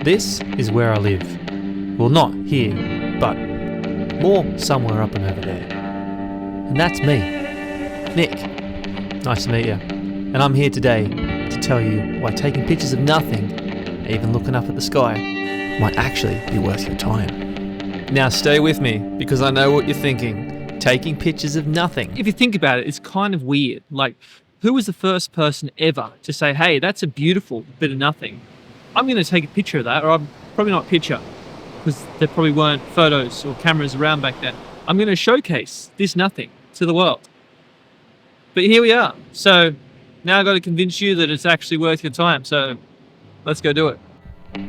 This is where I live. Well, not here, but more somewhere up and over there. And that's me, Nick. Nice to meet you. And I'm here today to tell you why taking pictures of nothing, even looking up at the sky, might actually be worth your time. Now stay with me, because I know what you're thinking. Taking pictures of nothing. If you think about it, it's kind of weird. Like, who was the first person ever to say, hey, that's a beautiful bit of nothing? I'm going to take a picture of that, or I'm probably not a picture, because there probably weren't photos or cameras around back then. I'm going to showcase this nothing to the world. But here we are. So now I've got to convince you that it's actually worth your time. So let's go do it.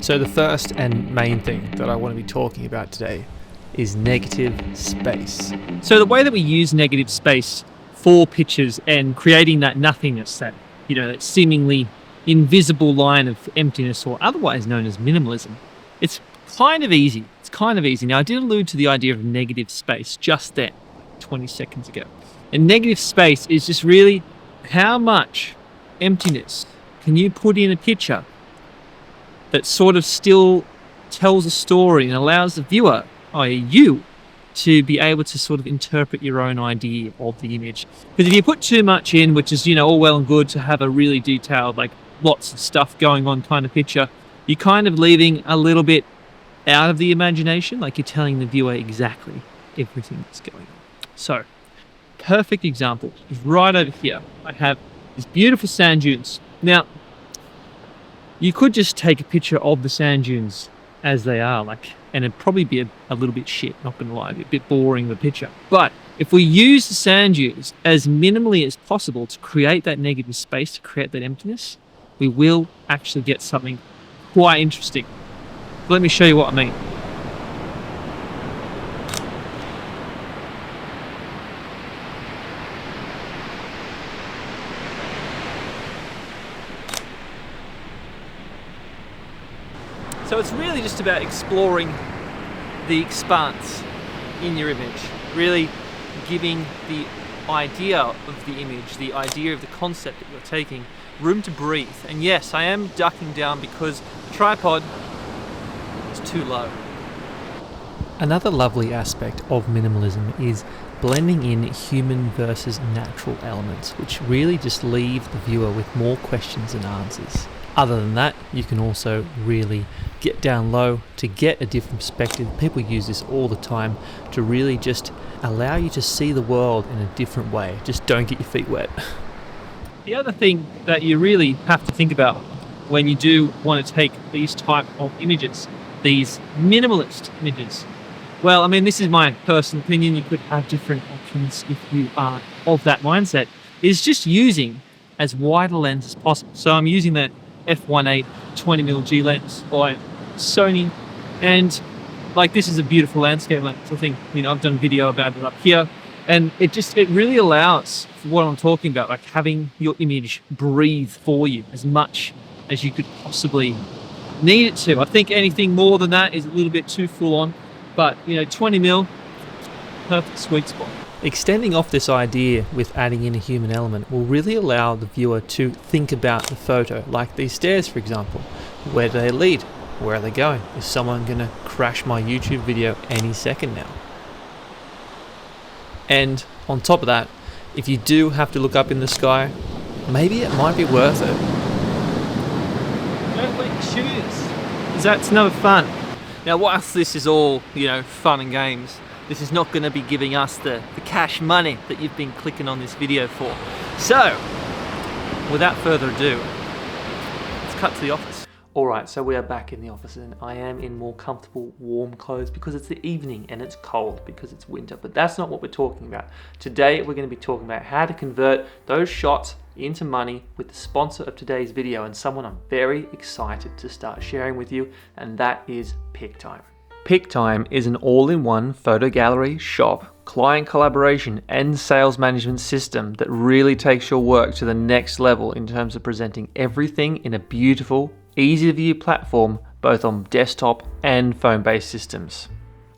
So the first and main thing that I want to be talking about today is negative space. So the way that we use negative space for pictures and creating that nothingness, that, that seemingly invisible line of emptiness, or otherwise known as minimalism, it's kind of easy. Now, I did allude to the idea of negative space just then, 20 seconds ago. And negative space is just really how much emptiness can you put in a picture that sort of still tells a story and allows the viewer, i.e. you, to be able to sort of interpret your own idea of the image. Because if you put too much in, which is, all well and good to have a really detailed, like lots of stuff going on kind of picture, you're kind of leaving a little bit out of the imagination, like you're telling the viewer exactly everything that's going on. So, perfect example is right over here. I have these beautiful sand dunes. Now, you could just take a picture of the sand dunes as they are, and it'd probably be a little bit shit, not gonna lie, a bit boring of a picture. But if we use the sand dunes as minimally as possible to create that negative space, to create that emptiness, we will actually get something quite interesting. Let me show you what I mean. So it's really just about exploring the expanse in your image, really giving the idea of the image, the idea of the concept that you're taking, room to breathe. And yes, I am ducking down because the tripod is too low. Another lovely aspect of minimalism is blending in human versus natural elements, which really just leave the viewer with more questions than answers. Other than that, you can also really get down low to get a different perspective. People use this all the time to really just allow you to see the world in a different way. Just don't get your feet wet. The other thing that you really have to think about when you do want to take these type of images, these minimalist images, well, this is my personal opinion, you could have different options if you are of that mindset, is just using as wide a lens as possible. So I'm using the f1.8 20mm G lens by Sony, and this is a beautiful landscape lens. I think I've done a video about it up here, and it really allows for what I'm talking about, like having your image breathe for you as much as you could possibly need it to. I think anything more than that is a little bit too full on, but 20mm, perfect sweet spot. Extending off this idea with adding in a human element will really allow the viewer to think about the photo, like these stairs for example. Where do they lead? Where are they going? Is someone going to crash my YouTube video any second now? And on top of that, if you do have to look up in the sky, maybe it might be worth it. Don't wear your shoes, because that's no fun. Now, whilst this is all, fun and games, this is not going to be giving us the cash money that you've been clicking on this video for. So, without further ado, let's cut to the office. Alright, so we are back in the office, and I am in more comfortable, warm clothes because it's the evening and it's cold because it's winter. But that's not what we're talking about. Today, we're going to be talking about how to convert those shots into money with the sponsor of today's video, and someone I'm very excited to start sharing with you, and that is Pic-Time. Pic-Time is an all-in-one photo gallery, shop, client collaboration and sales management system that really takes your work to the next level in terms of presenting everything in a beautiful, easy to view platform both on desktop and phone-based systems.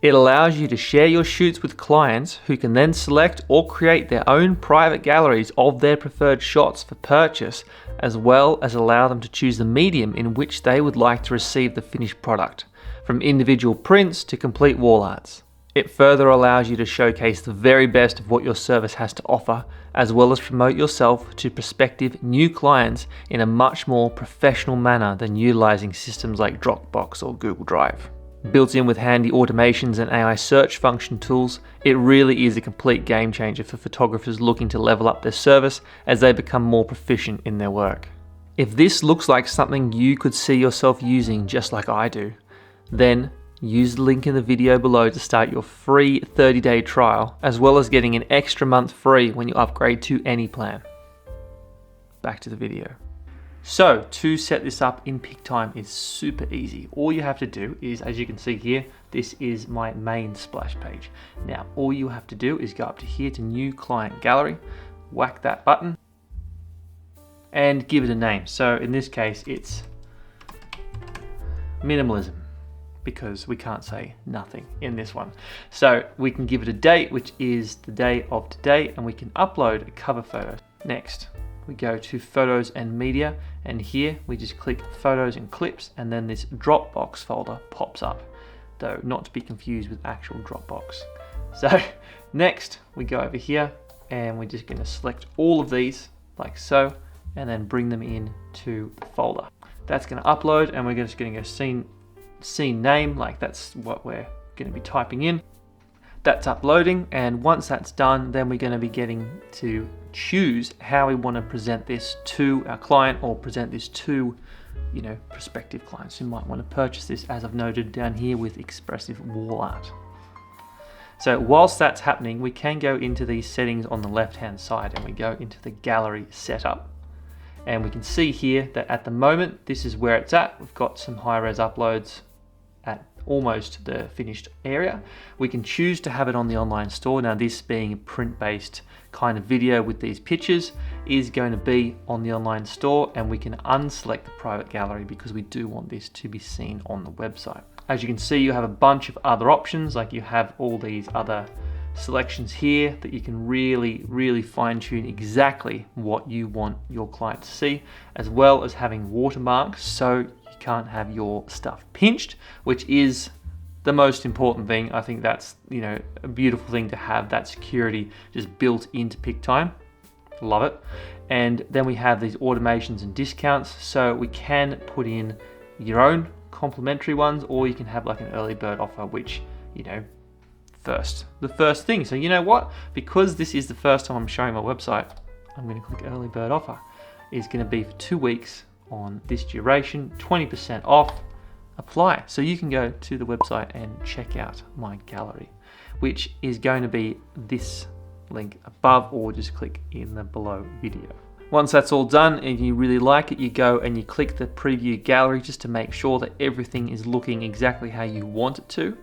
It allows you to share your shoots with clients who can then select or create their own private galleries of their preferred shots for purchase, as well as allow them to choose the medium in which they would like to receive the finished product, from individual prints to complete wall arts. It further allows you to showcase the very best of what your service has to offer, as well as promote yourself to prospective new clients in a much more professional manner than utilizing systems like Dropbox or Google Drive. Built in with handy automations and AI search function tools, it really is a complete game changer for photographers looking to level up their service as they become more proficient in their work. If this looks like something you could see yourself using just like I do, then use the link in the video below to start your free 30-day trial, as well as getting an extra month free when you upgrade to any plan. Back to the video. So to set this up in Pic-Time is super easy. All you have to do is, as you can see here, this is my main splash page. Now, all you have to do is go up to here to New Client Gallery, whack that button, and give it a name. So in this case, it's Minimalism, because we can't say nothing in this one. So we can give it a date, which is the day of today, and we can upload a cover photo. Next, we go to Photos and Media, and here we just click Photos and Clips, and then this Dropbox folder pops up, though not to be confused with actual Dropbox. So next, we go over here, and we're just going to select all of these, like so, and then bring them in to the folder. That's going to upload, and we're just going to go scene name, like that's what we're going to be typing in. That's uploading, and once that's done, then we're going to be getting to choose how we want to present this to our client, or present this to, prospective clients who might want to purchase this, as I've noted down here with expressive wall art. So whilst that's happening, we can go into these settings on the left hand side, and we go into the gallery setup, and we can see here that at the moment this is where it's at. We've got some high res uploads at almost the finished area. We can choose to have it on the online store. Now, this being a print-based kind of video with these pictures is going to be on the online store, and we can unselect the private gallery because we do want this to be seen on the website. As you can see, you have a bunch of other options, like you have all these other selections here that you can really fine-tune exactly what you want your client to see, as well as having watermarks so you can't have your stuff pinched, which is the most important thing. I think that's a beautiful thing to have, that security just built into Pic-Time. Love it. And then we have these automations and discounts, so we can put in your own complimentary ones, or you can have like an early bird offer, which the first thing. So you know what? Because this is the first time I'm showing my website, I'm going to click early bird offer. It's going to be for 2 weeks on this duration, 20% off, apply. So you can go to the website and check out my gallery, which is going to be this link above, or just click in the below video. Once that's all done and you really like it, you go and you click the preview gallery just to make sure that everything is looking exactly how you want it to.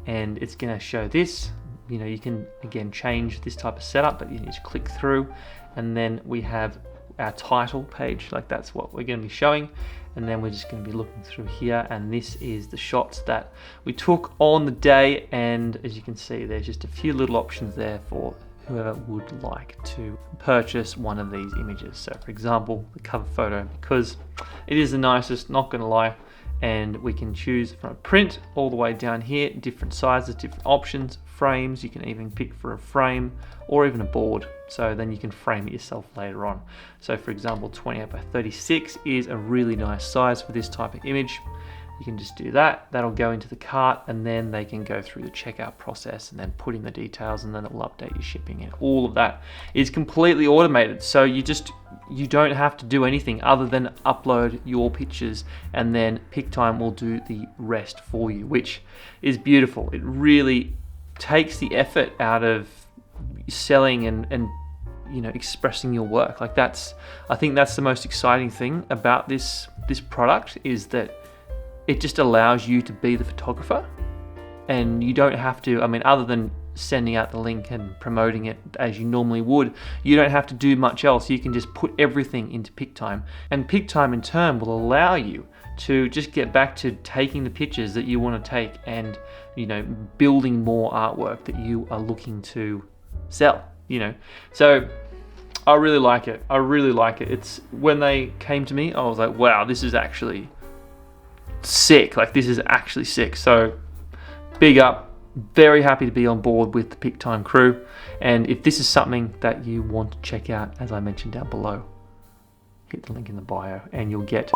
And it's going to show this. You can again change this type of setup, but you just click through, and then we have our title page, like that's what we're going to be showing. And then we're just going to be looking through here, and this is the shots that we took on the day. And as you can see, there's just a few little options there for whoever would like to purchase one of these images. So for example, the cover photo, because it is the nicest, not going to lie. And we can choose from a print all the way down here, different sizes, different options, frames. You can even pick for a frame or even a board, so then you can frame it yourself later on. So for example, 28 by 36 is a really nice size for this type of image. You can just do that. That'll go into the cart, and then they can go through the checkout process and then put in the details, and then it will update your shipping, and all of that is completely automated. So you don't have to do anything other than upload your pictures, and then Pic-Time will do the rest for you, which is beautiful. It really takes the effort out of selling and expressing your work. Like I think that's the most exciting thing about this product, is that it just allows you to be the photographer, and you don't have to, other than sending out the link and promoting it as you normally would, you don't have to do much else. You can just put everything into Pic-Time, and Pic-Time in turn will allow you to just get back to taking the pictures that you want to take and, you know, building more artwork that you are looking to sell, you know. So I really like it. I really like it. It's when they came to me, I was like, wow, this is actually sick. Like, this is actually sick. So big up. Very happy to be on board with the Pic-Time crew. And if this is something that you want to check out, as I mentioned down below, hit the link in the bio and you'll get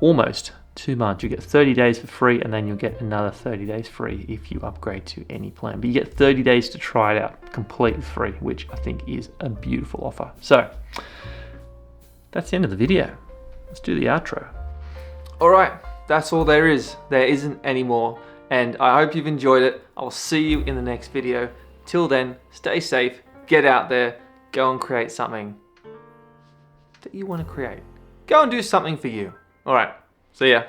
almost 2 months. You get 30 days for free, and then you'll get another 30 days free if you upgrade to any plan. But you get 30 days to try it out completely free, which I think is a beautiful offer. So that's the end of the video. Let's do the outro. All right, that's all there is. There isn't any more. And I hope you've enjoyed it. I'll see you in the next video. Till then, stay safe, get out there, go and create something that you want to create. Go and do something for you. All right, see ya.